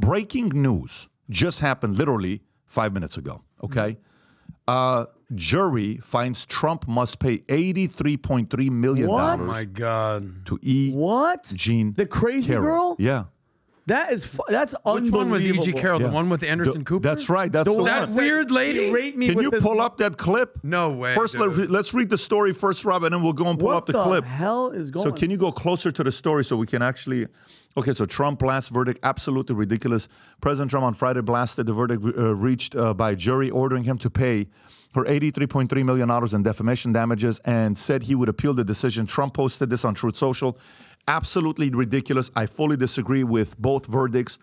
Breaking news just happened literally 5 minutes ago, okay? Jury finds Trump must pay $83.3 million What? Oh my God. to E. What? Jean The crazy Carroll. girl? Yeah. That's Which unbelievable. one was E.G. Carroll? Yeah. The one with Anderson Cooper? That's right. That's The the one one. That weird lady? He raped me Can with you his- pull up that clip? No way. First, dude. let's read the story first, Rob, and then we'll go and pull What up the the clip. hell is going So on? can you go closer to the story so we can actually... Okay, so Trump last verdict, absolutely ridiculous. President Trump on Friday blasted the verdict reached by jury ordering him to pay her $83.3 million in defamation damages and said he would appeal the decision. Trump posted this on Truth Social. Absolutely ridiculous. I fully disagree with both verdicts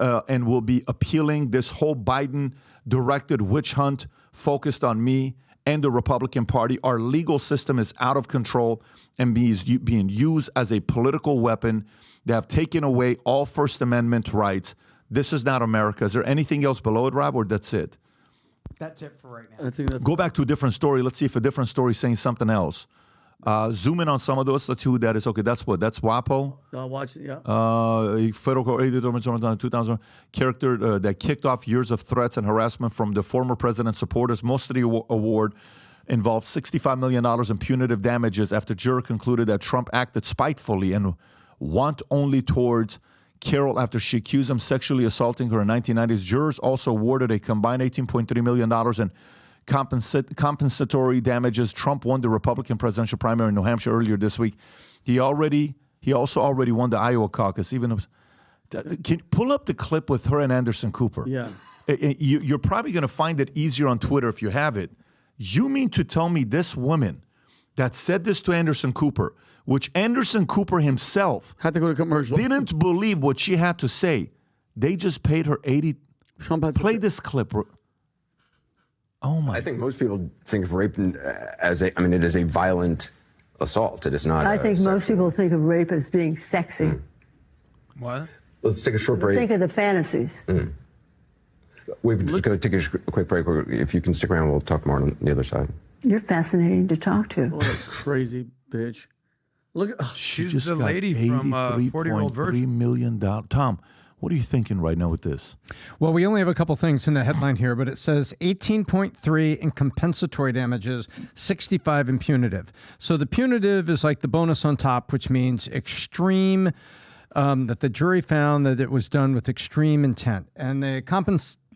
and will be appealing this whole Biden-directed witch hunt focused on me and the Republican Party. Our legal system is out of control and being used as a political weapon. They have taken away all First Amendment rights. This is not America. Is there anything else below it, Rob, or that's it? That's it for right now. I think that's Go back to a different story. Let's see if a different story is saying something else. Zoom in on some of those. Let's see who that is. Okay, that's what? That's WAPO. I'll watch it, yeah. Federal court 2000 character that kicked off years of threats and harassment from the former president's supporters. Most of the award involved $65 million in punitive damages after jury concluded that Trump acted spitefully and want only towards Carroll after she accused him sexually assaulting her in 1990s. Jurors also awarded a combined $18.3 million in compensatory damages. Trump won the Republican presidential primary in New Hampshire earlier this week. He also already won the Iowa caucus. Can you pull up the clip with her and Anderson Cooper? Yeah. You're probably going to find it easier on Twitter if you have it. You mean to tell me this woman that said this to Anderson Cooper, which Anderson Cooper himself Had to go to commercial. didn't believe what she had to say, they just paid her 80. Trump has to Play pay- this clip. Oh my! I think most people think of rape as it is a violent assault. It is not. I think most sexual. people think of rape as being sexy. What? Let's take a short break. Think of the fantasies. We're just going to take a quick break. If you can stick around, we'll talk more on the other side. You're fascinating to talk to. What a crazy bitch. Look at She She's just the got lady from 40-Year-Old Virgin. $83.3 million. Tom, what are you thinking right now with this? Well, we only have a couple things in the headline here, but it says 18.3 in compensatory damages, 65 in punitive. So the punitive is like the bonus on top, which means extreme, that the jury found that it was done with extreme intent. And the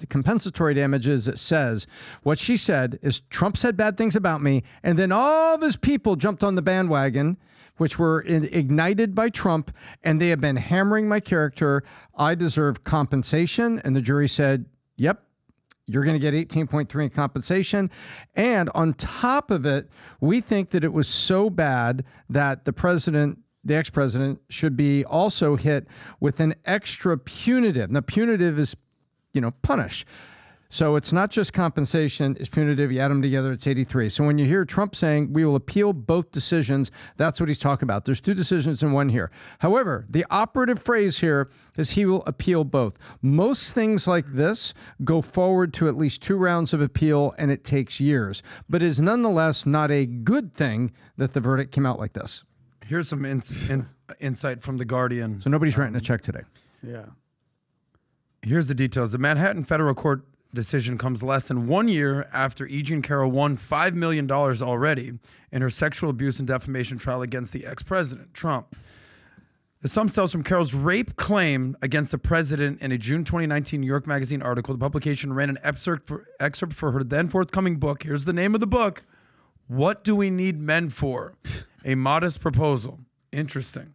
compensatory damages, it says, what she said is Trump said bad things about me, and then all of his people jumped on the bandwagon, which were ignited by Trump, and they have been hammering my character. I deserve compensation. And the jury said, yep, you're going to get 18.3 in compensation. And on top of it, we think that it was so bad that the ex-president should be also hit with an extra punitive. Now, punitive is, punish. So it's not just compensation, it's punitive. You add them together, it's 83. So when you hear Trump saying we will appeal both decisions, that's what he's talking about. There's two decisions in one here. However, the operative phrase here is he will appeal both. Most things like this go forward to at least 2 rounds of appeal, and it takes years. But it is nonetheless not a good thing that the verdict came out like this. Here's some insight from The Guardian. So nobody's writing a check today. Yeah. Here's the details. The Manhattan federal court decision comes less than 1 year after E. Carroll won $5 million already in her sexual abuse and defamation trial against the ex-president, Trump. The sum stems from Carroll's rape claim against the president in a June 2019 New York Magazine article. The publication ran an excerpt for her then forthcoming book. Here's the name of the book. What Do We Need Men For? A Modest Proposal. Interesting.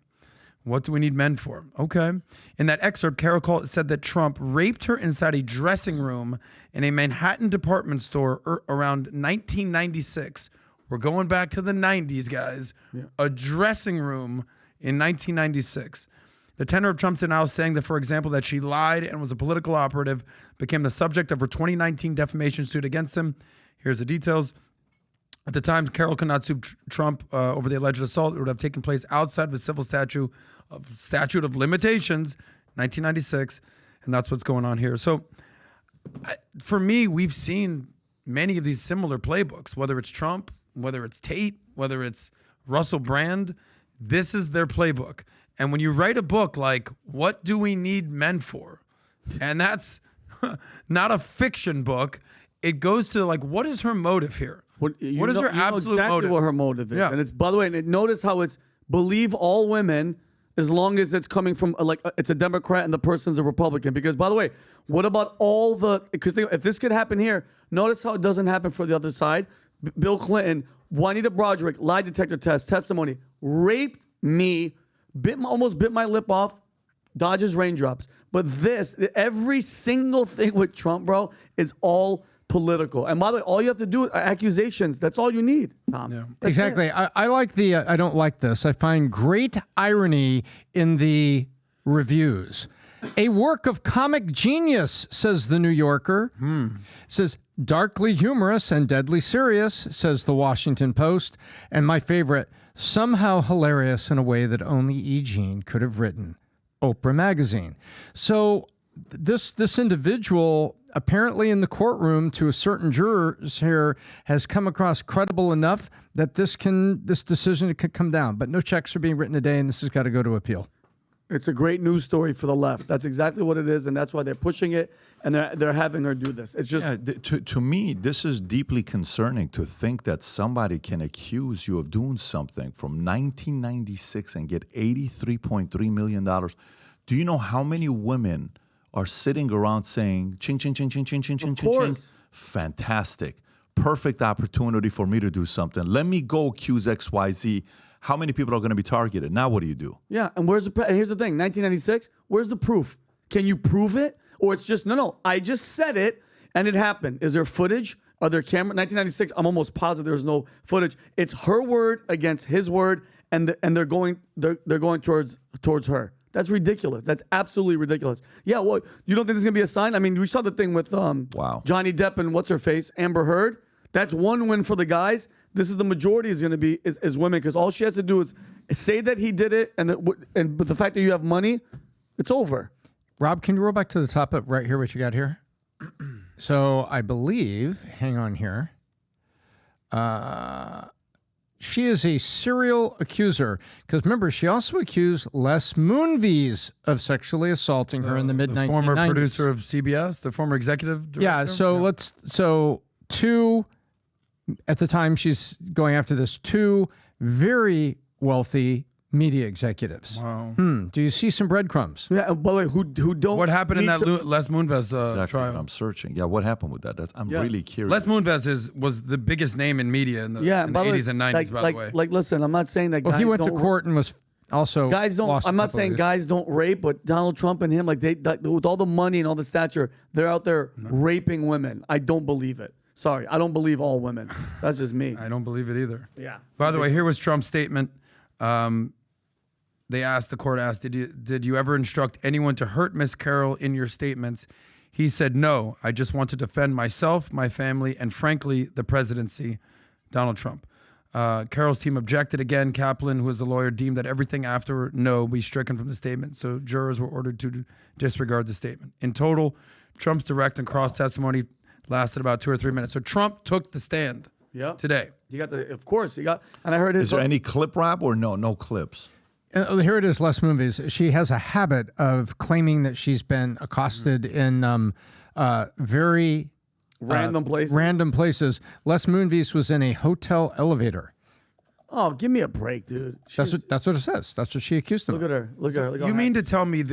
What do we need men for? Okay. In that excerpt, Carroll said that Trump raped her inside a dressing room in a Manhattan department store around 1996. We're going back to the 90s, guys. Yeah. A dressing room in 1996. The tenor of Trump's denial saying that, for example, that she lied and was a political operative became the subject of her 2019 defamation suit against him. Here's the details. At the time, Carroll could not sue Trump over the alleged assault. It would have taken place outside of the civil statute of limitations, 1996, and that's what's going on here. So, for me, we've seen many of these similar playbooks, whether it's Trump, whether it's Tate, whether it's Russell Brand. This is their playbook. And when you write a book like, What Do We Need Men For? And that's not a fiction book. It goes to like, what is her motive here? What is her absolute exactly motive? what her motive is. Yeah. And it's, by the way, and notice how it's believe all women as long as it's coming from it's a Democrat and the person's a Republican. Because, by the way, what about all the, because if this could happen here, notice how it doesn't happen for the other side. Bill Clinton, Juanita Broderick, lie detector test, testimony, raped me, almost bit my lip off, dodges raindrops. But this, every single thing with Trump, bro, is all political. And by the way, all you have to do are accusations. That's all you need, Tom. Yeah. That's Exactly. it. I like the, I don't like this. I find great irony in the reviews. A work of comic genius, says the New Yorker. Says, darkly humorous and deadly serious, says the Washington Post. And my favorite, somehow hilarious in a way that only E. Jean could have written. Oprah Magazine. So this individual, apparently in the courtroom to a certain jurors here, has come across credible enough that this decision could come down. But no checks are being written today, and this has got to go to appeal. It's a great news story for the left. That's exactly what it is, and that's why they're pushing it, and they're having her do this. It's just to me, this is deeply concerning to think that somebody can accuse you of doing something from 1996 and get $83.3 million. Do you know how many women are sitting around saying, ching, ching, ching, ching, ching, ching, ching, ching, ching? Fantastic. Perfect opportunity for me to do something. Let me go accuse XYZ. How many people are going to be targeted? Now what do you do? Yeah, and here's the thing, 1996, where's the proof? Can you prove it? Or it's just, no, I just said it, and it happened. Is there footage? Are there cameras? 1996, I'm almost positive there's no footage. It's her word against his word, and they're going towards her. That's ridiculous. That's absolutely ridiculous. Yeah, well, you don't think there's going to be a sign? I mean, we saw the thing with Johnny Depp and what's-her-face, Amber Heard. That's one win for the guys. This is the majority is going to be is women, because all she has to do is say that he did it, but the fact that you have money, it's over. Rob, can you roll back to the top of right here, what you got here? So I believe, hang on here. She is a serial accuser, because remember, she also accused Les Moonves of sexually assaulting her in the mid-1990s. Former producer of CBS, the former executive director. Yeah, so two, at the time she's going after this, two very wealthy media executives. Wow. Do you see some breadcrumbs? Yeah, by the way, who don't. What happened in that Les Moonves Exactly. trial? I'm searching. Yeah, what happened with that? I'm really curious. Les Moonves was the biggest name in media in the 80s and 90s, by the way. Like, listen, I'm not saying that. Well, guys he went to don't court and was also guys don't. lost I'm a not couple saying of guys don't rape, but Donald Trump and him, with all the money and all the stature, they're out there raping women. I don't believe it. Sorry, I don't believe all women. That's just me. I don't believe it either. Yeah. By the way, here was Trump's statement. The court asked, did you ever instruct anyone to hurt Miss Carroll in your statements? He said, no, I just want to defend myself, my family, and frankly, the presidency, Donald Trump. Carroll's team objected again. Kaplan, who is the lawyer, deemed that everything after no be stricken from the statement. So jurors were ordered to disregard the statement. In total, Trump's direct and cross testimony lasted about 2 or 3 minutes. So Trump took the stand today. You got of course, and I heard his. Is there any clip wrap or no clips? Here it is, Les Moonves. She has a habit of claiming that she's been accosted in very random places. Random places. Les Moonves was in a hotel elevator. Oh, give me a break, dude. That's what it says. That's what she accused him. Look at her. Look at her. You mean to tell me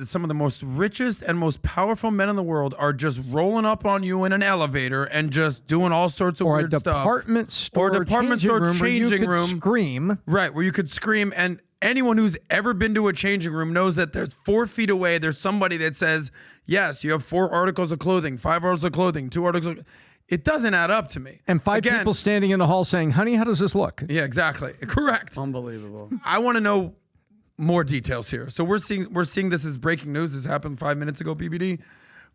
some of the most richest and most powerful men in the world are just rolling up on you in an elevator and just doing all sorts of weird stuff? Or a department store changing where you could room. Scream. Right, where you could scream, and anyone who's ever been to a changing room knows that there's 4 feet away, there's somebody that says, yes, you have 4 articles of clothing, 5 articles of clothing, 2 articles of... It doesn't add up to me. And 5 people standing in the hall saying, honey, how does this look? Yeah, exactly. Correct. Unbelievable. I want to know more details here. So we're seeing this as breaking news. This happened 5 minutes ago, PBD.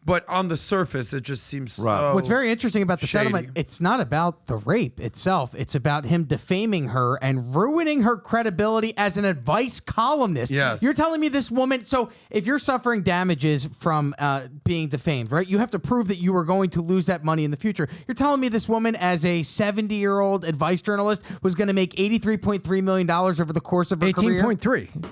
But on the surface, it just seems so What's very interesting about the shady. settlement, it's not about the rape itself. It's about him defaming her and ruining her credibility as an advice columnist. Yes. You're telling me this woman, so if you're suffering damages from being defamed, right, you have to prove that you are going to lose that money in the future. You're telling me this woman, as a 70-year-old advice journalist, was going to make $83.3 million over the course of her career? 18.3.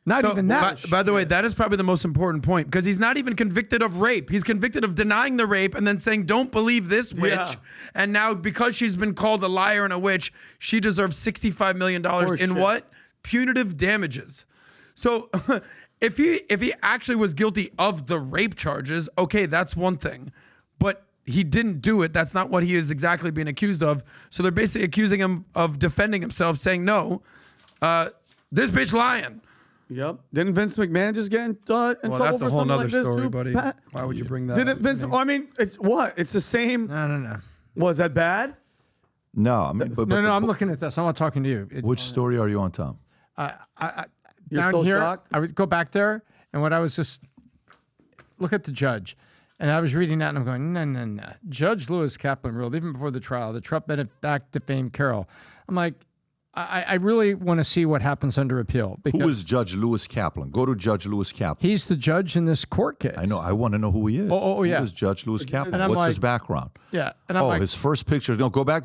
Not even that. By the way, that is probably the most important point because he's not even convicted of rape. He's convicted of denying the rape and then saying, don't believe this witch. Yeah. And now because she's been called a liar and a witch, she deserves $65 million in what? Punitive damages. So if he actually was guilty of the rape charges, okay, that's one thing. But he didn't do it. That's not what he is exactly being accused of. So they're basically accusing him of defending himself, saying, no, this bitch lying. Yep. Didn't Vince McMahon just get in trouble Well, for that's a something whole nother like this, story, too, buddy. Pat? Why would you bring that Didn't up? Vince? I mean, it's what? It's the same. No. Was that bad? No, I mean, but, No, I'm looking at this. I'm not talking to you. Which story are you on, Tom? You're down still here, shocked? I would go back there, and what I was just look at the judge, and I was reading that, and I'm going, no. Judge Lewis Kaplan ruled even before the trial that Trump had in fact defamed Carroll. I'm like, I really want to see what happens under appeal. Because Who is Judge Lewis Kaplan? Go to Judge Lewis Kaplan. he's the judge in this court case. I know. I want to know who he is. Oh, yeah. Who is Judge Lewis Kaplan? And I'm What's his like- background? Yeah, and I'm like, His first picture. No, go back.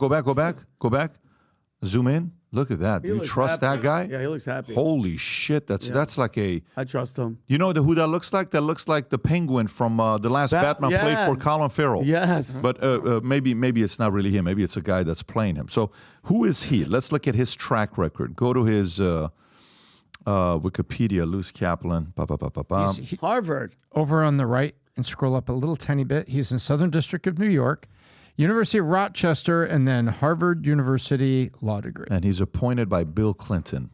Zoom in. Look at that. He You looks trust happy. that guy? Yeah, he looks happy. Holy shit. That's like a. I trust him. You know who that looks like? That looks like the Penguin from the last Batman played yeah. for Colin Farrell. Yes. But maybe it's not really him. Maybe it's a guy that's playing him. So who is he? Let's look at his track record. Go to his Wikipedia, Lewis Kaplan. Harvard. over on the right and scroll up a little tiny bit. He's in Southern District of New York, University of Rochester, and then Harvard University law degree. And he's appointed by Bill Clinton.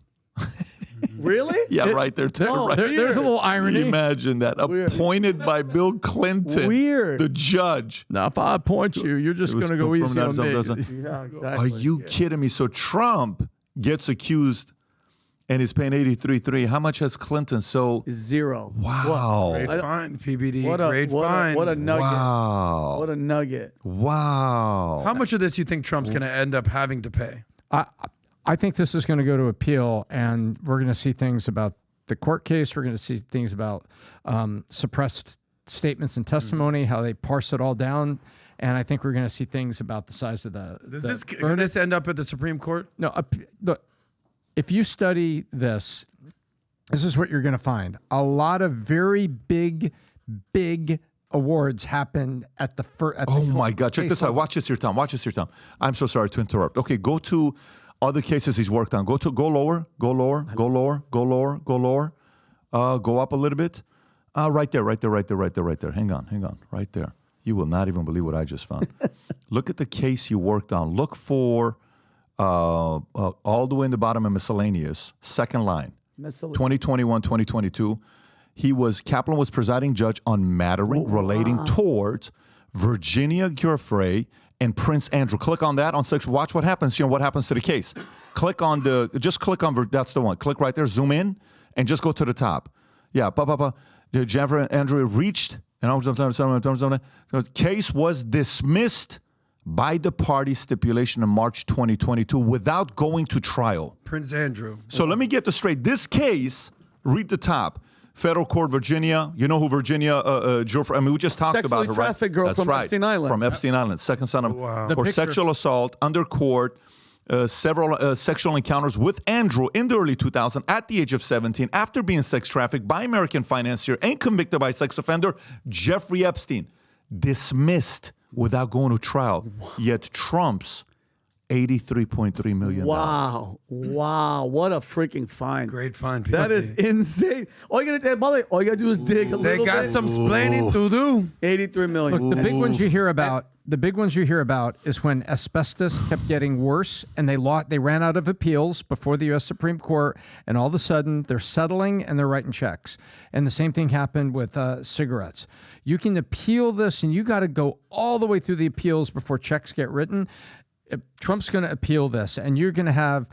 Really? Yeah, right there. Oh, right. There's a little irony. Imagine that. Appointed by Bill Clinton. Weird. The judge. Now, if I appoint you, you're just It was going to go easy on confirmed me. that doesn't- Yeah, exactly. Are you kidding me? So Trump gets accused and he's paying 83.3. How much has Clinton? So Zero. wow. Great fine, PBD. What a Great what fine. a, what a nugget. Wow. What a nugget. Wow. How much of this you think Trump's going to end up having to pay? I think this is going to go to appeal, and we're going to see things about the court case. We're going to see things about suppressed statements and testimony, how they parse it all down. And I think we're going to see things about the size of the Can this end up at the Supreme Court? No, look, if you study this, this is what you're going to find. A lot of very big awards happen at the first. Oh my God. Check this out. Watch this here, Tom. I'm so sorry to interrupt. Okay, go to other cases he's worked on. Go lower. Go up a little bit. Right there. Hang on. Right there. You will not even believe what I just found. Look at the case you worked on. Look for all the way in the bottom of miscellaneous, second line, 2021, 2022. Kaplan was presiding judge on matter relating towards Virginia Giuffre and Prince Andrew. Click on that on 6. Watch what happens. What happens to the case. Click on that's the one. Click right there, zoom in, and just go to the top. Yeah, Giuffre and Andrew reached, and the case was dismissed by the party stipulation in March 2022 without going to trial. Prince Andrew. So let me get this straight. This case, read the top. Federal court, Virginia. You know who Virginia Giuffre? I mean, we just talked about her, right? Trafficked girl That's from right. Epstein Island. From Epstein Island, second son of Wow. for sexual assault under court, several sexual encounters with Andrew in the early 2000s at the age of 17 after being sex trafficked by American financier and convicted by sex offender Jeffrey Epstein. Dismissed without going to trial. Yet Trump's $83.3 million. Wow. What a freaking find. Great fine, PBD. That is insane. All you gotta do is dig a They little got bit. some splaining to do. 83 million. Look, the big ones you hear about. The big ones you hear about is when asbestos kept getting worse, and they ran out of appeals before the U.S. Supreme Court, and all of a sudden they're settling and they're writing checks. And the same thing happened with cigarettes. You can appeal this, and you got to go all the way through the appeals before checks get written. Trump's going to appeal this, and you're going to have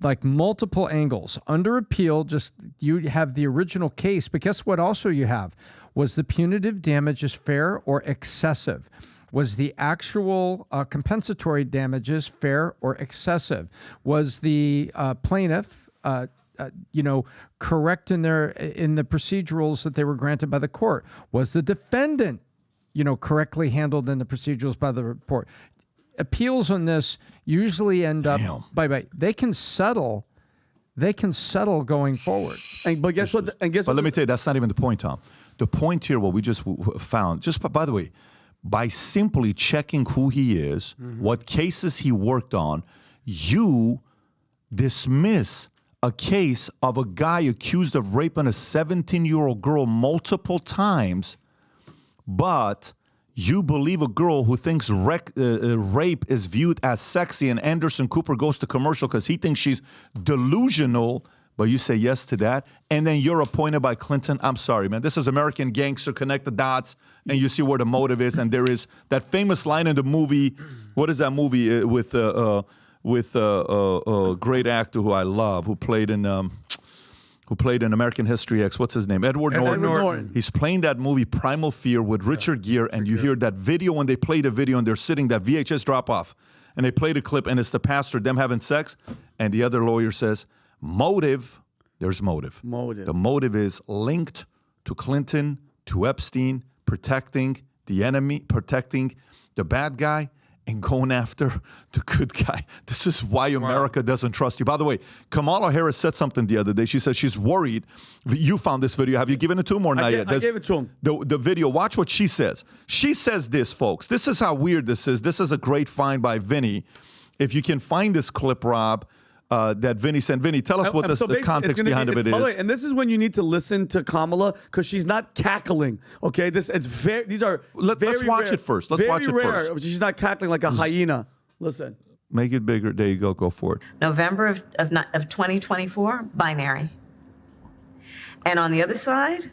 like multiple angles under appeal. Just you have the original case, but guess what? Also, you have was the punitive damages fair or excessive? Was the actual compensatory damages fair or excessive? Was the plaintiff, correct in the procedurals that they were granted by the court? Was the defendant, correctly handled in the procedurals by the report? Appeals on this usually end up by they can settle they can settle going forward. But guess what? But let me tell you, that's not even the point, Tom. The point here, what we just found, just by the way, by simply checking who he is, what cases he worked on, you dismiss a case of a guy accused of raping a 17-year-old girl multiple times, but you believe a girl who thinks rape is viewed as sexy, and Anderson Cooper goes to commercial because he thinks she's delusional, but you say yes to that, and then you're appointed by Clinton. I'm sorry, man. This is American Gangster. Connect the dots, and you see where the motive is. And there is that famous line in the movie. What is that movie with a great actor who I love, who played in American History X? What's his name? Edward Norton. He's playing that movie Primal Fear with Richard Gere, and you hear that video when they play the video, and they're sitting, that VHS drop off, and they play the clip, and it's the pastor, them having sex, and the other lawyer says, motive, there's motive. The motive is linked to Clinton, to Epstein, protecting the enemy, protecting the bad guy, and going after the good guy. This is why America doesn't trust you. By the way, Kamala Harris said something the other day. She said she's worried. You found this video. Have you given it to him or not yet? I gave it to him. The video, watch what she says. She says this, folks. This is how weird this is. This is a great find by Vinny. If you can find this clip, Rob, that Vinny sent. Vinny, tell us what the context behind it is. And this is when you need to listen to Kamala, because she's not cackling. Okay, let's watch it first. Let's watch it first. She's not cackling like a hyena. Listen. Make it bigger. There you go. Go for it. November of 2024, binary. And on the other side,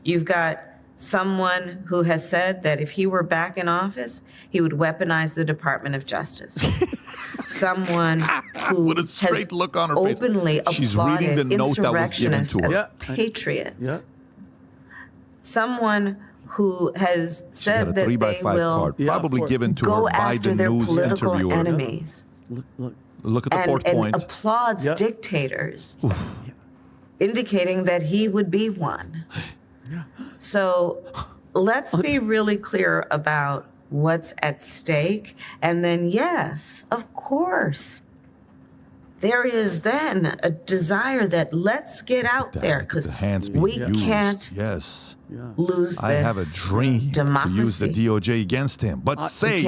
you've got someone who has said that if he were back in office, he would weaponize the Department of Justice. Someone who with a straight has look on her openly face. She's reading the applauded note that was given insurrectionists to her. as patriots. Someone who has said that 3x5 they will card, probably given to go her by after the their news political interviewer. enemies. Look at the fourth point. And applauds dictators, indicating that he would be one. So let's be really clear about what's at stake. And then, yes, of course, there is then a desire that let's get out there, because we can't lose this. I have a dream democracy. to use the DOJ against him, but say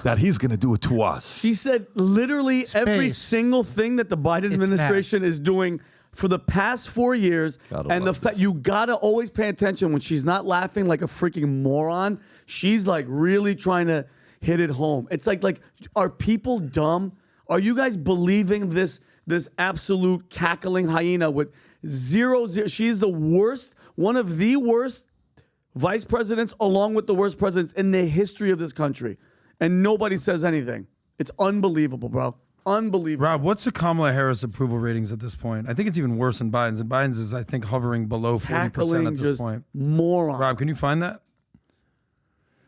that he's going to do it to us. She said literally every single thing that the Biden administration is doing for the past 4 years, and the fact you gotta always pay attention when she's not laughing like a freaking moron. She's like really trying to hit it home. It's like, are people dumb? Are you guys believing this absolute cackling hyena with zero? She's the worst, one of the worst vice presidents, along with the worst presidents in the history of this country, and nobody says anything. It's unbelievable, bro. Unbelievable. Rob, what's the Kamala Harris approval ratings at this point? I think it's even worse than Biden's. And Biden's is, I think, hovering below 40% at this point. Moron. Rob, can you find that?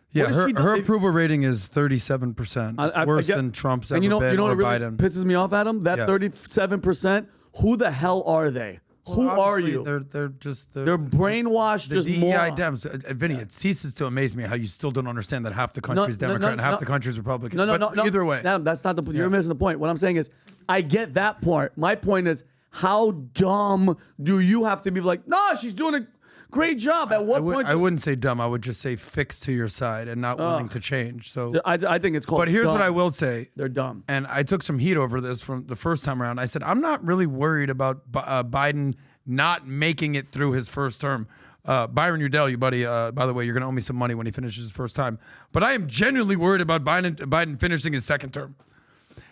Yeah, her approval rating is 37%. It's worse than Trump's ever been, or what really Biden. Pisses me off, Adam? That 37%, who the hell are they? Who are you? They're brainwashed. The just DEI more. Dems. Vinny, it ceases to amaze me how you still don't understand that half the country's Democrat and half the country's Republican. No. Either way. No, that's not the point. You're missing the point. What I'm saying is, I get that part. My point is, how dumb do you have to be like, no, she's doing a great job. At what point? I wouldn't say dumb. I would just say fixed to your side and not willing to change. So I think it's called But here's dumb. what I will say. They're dumb. And I took some heat over this from the first time around. I said, I'm not really worried about Biden not making it through his first term. Byron Udell, you buddy, by the way, you're going to owe me some money when he finishes his first time. But I am genuinely worried about Biden finishing his second term.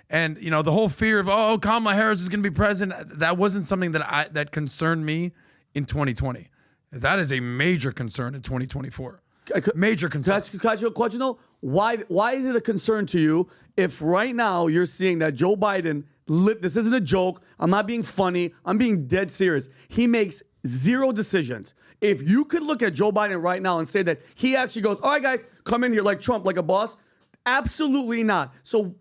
And, you know, the whole fear of, Kamala Harris is going to be president, that wasn't something that concerned me in 2020. That is a major concern in 2024. Major concern. Can I ask you a question, though? Why is it a concern to you if right now you're seeing that Joe Biden, this isn't a joke, I'm not being funny, I'm being dead serious. He makes zero decisions. If you could look at Joe Biden right now and say that he actually goes, all right, guys, come in here like Trump, like a boss, Absolutely not. So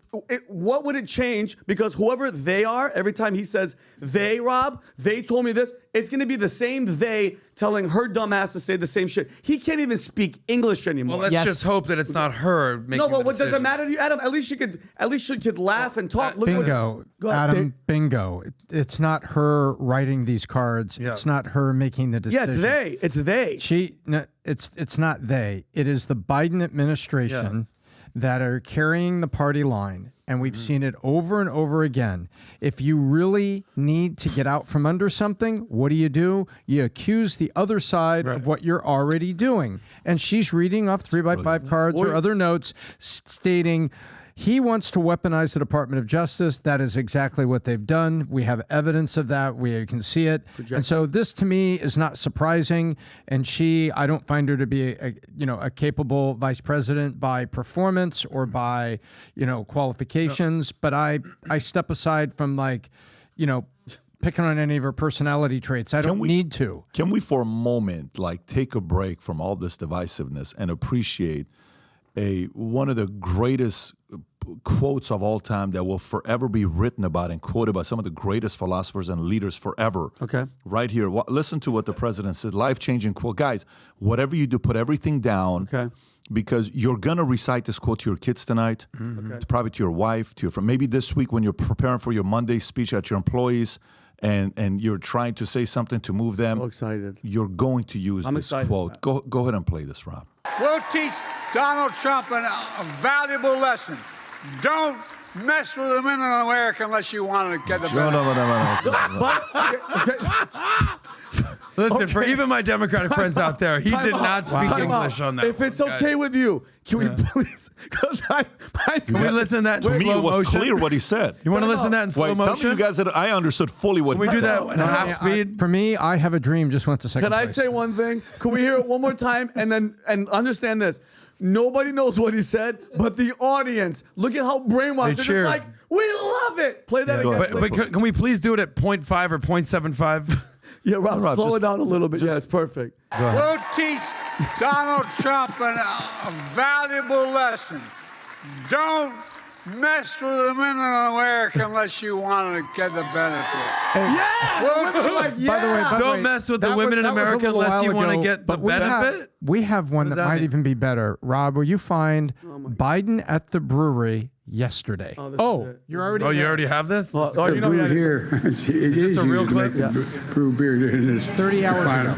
what would it change? Because whoever they are, every time he says they, Rob, they told me this, it's going to be the same they telling her dumb ass to say the same shit. He can't even speak English anymore. Well, let's just hope that it's not her making no, but the what does it decision. matter to you, Adam? At least she could laugh and talk. Look Bingo. Go ahead. Adam, bingo. It's not her writing these cards. Yeah. It's not her making the decision. Yeah, it's they. It's they. It's not they. It is the Biden administration that are carrying the party line. And we've seen it over and over again. If you really need to get out from under something, what do? You accuse the other side of what you're already doing. And she's reading off 3x5 cards or other notes stating, he wants to weaponize the Department of Justice. That is exactly what they've done. We have evidence of that. We can see it. And so this to me is not surprising. And I don't find her to be a capable vice president by performance or by, qualifications. But I step aside from picking on any of her personality traits. I don't need to. Can we for a moment take a break from all this divisiveness and appreciate one of the greatest quotes of all time that will forever be written about and quoted by some of the greatest philosophers and leaders forever. Okay. Right here. Listen to what the president said. Life-changing quote. Guys, whatever you do, put everything down. Okay. Because you're going to recite this quote to your kids tonight, probably to your wife, to your friend. Maybe this week when you're preparing for your Monday speech at your employees and you're trying to say something to move them. So excited. You're going to use this quote. Go ahead and play this, Rob. We'll teach Donald Trump a valuable lesson. Don't mess with the women in America unless you want to get the benefit. Listen, for even my Democratic friends out there, he did not speak English on that. If it's okay with you, can we please? Can we listen to that in To me, slow it was motion? clear what he said. You want to listen to that in slow Wait, tell motion? me you guys that I understood fully what Can we he do said. that in half speed? For me, I have a dream just went to second Can I place. say one thing? Can we hear it one more time and understand this? Nobody knows what he said, but the audience, look at how brainwashed. They're cheered. just like, we love it. Play that again. But can we please do it at 0.5 or 0.75? Yeah, Rob, slow it down a little bit. Yeah, it's perfect. We'll teach Donald Trump a valuable lesson. Don't mess with the women in America unless you want to get the benefit. Yeah! The women are like, yeah! Don't mess with the women in America unless you want to get the benefit. We have one that that might mean? even be better. Rob, will you find Biden at the brewery yesterday? You're already You already have this? Oh, you know, Here, Is this a real clip? Brew beer in this 30 hours ago.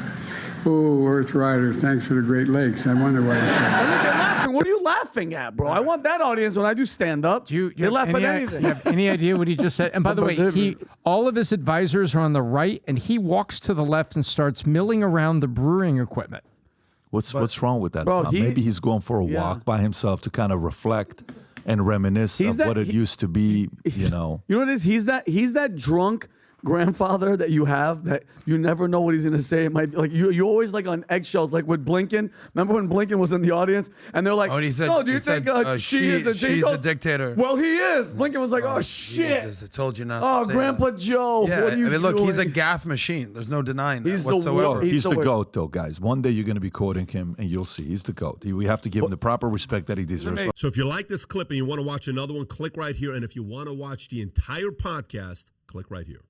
Oh, Earth Rider, thanks for the Great Lakes. I wonder why. And they're laughing. What are you laughing at, bro? I want that audience when I do stand up. They laugh at anything. You have any idea what he just said? And by the way, all of his advisors are on the right, and he walks to the left and starts milling around the brewing equipment. What's wrong with that? Bro, Tom? Maybe he's going for a walk by himself to kind of reflect and reminisce of what it used to be, You know what it is? He's that drunk grandfather that you have that you never know what he's going to say. It might be like you always like on eggshells, like with Blinken. Remember when Blinken was in the audience and they're like, Oh, and he said, "No, do you think she is a she's a dictator?" Well, he is. Blinken was like, "Oh shit! Jesus, I told you not. Oh, to say Grandpa that. Joe, Yeah, what are you look, doing?" he's a gaffe machine. There's no denying that He's the whatsoever. worst. He's the the worst. GOAT, though, guys. One day you're going to be quoting him, and you'll see. He's the GOAT. We have to give him the proper respect that he deserves. So if you like this clip and you want to watch another one, click right here. And if you want to watch the entire podcast, click right here.